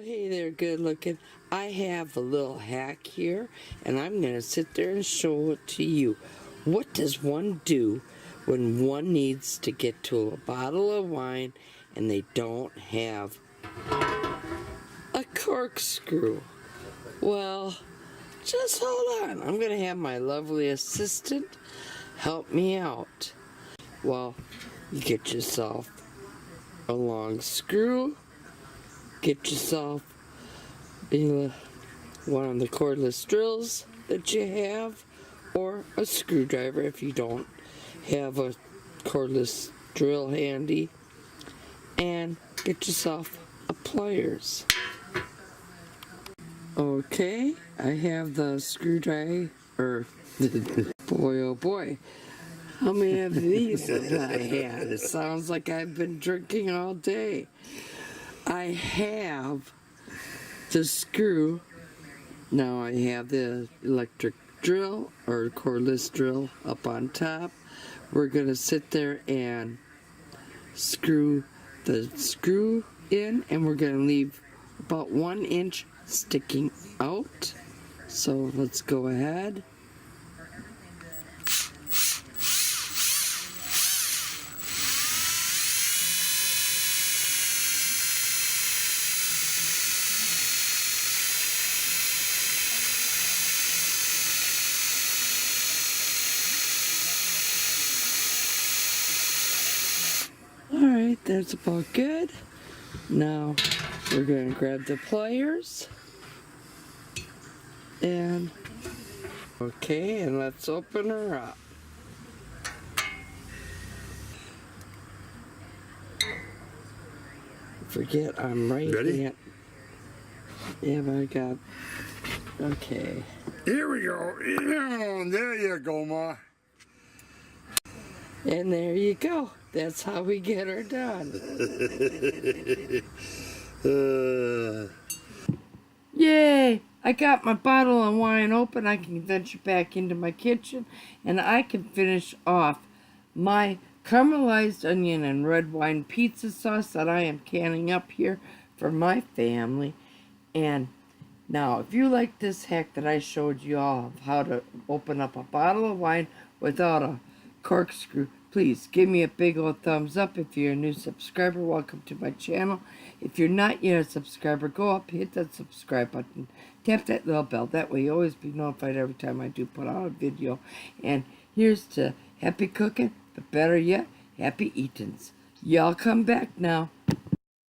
Hey there, good looking. I have a little hack here, and I'm going to sit there and show it to you. What does one do when one needs to get to a bottle of wine and they don't have a corkscrew? Well, just hold on. I'm going to have my lovely assistant help me out. Well, you get yourself a long screw. Get yourself one of the cordless drills that you have, or a screwdriver if you don't have a cordless drill handy, and get yourself a pliers. Okay, I have the screwdriver. Boy, oh boy, how many of these have I had? It sounds like I've been drinking all day. I have the screw. Now I have the electric drill or cordless drill up on top. We're going to sit there and screw the screw in, and we're going to leave about 1 inch sticking out. So let's go ahead. Alright, that's about good. Now we're going to grab the pliers. And okay, and let's open her up. Forget I'm right. Ready? Yeah, but I got. Okay. Here we go. There you go, Ma. And there you go. That's how we get her done. Yay! I got my bottle of wine open. I can venture back into my kitchen, and I can finish off my caramelized onion and red wine pizza sauce that I am canning up here for my family. And now, if you like this hack that I showed you all of how to open up a bottle of wine without a corkscrew, please give me a big old thumbs up. If you're a new subscriber, welcome to my channel. If you're not yet a subscriber, go up, hit that subscribe button, tap that little bell. That way you'll always be notified every time I do put out a video. And here's to happy cooking, but better yet, happy eatins'. Y'all come back now.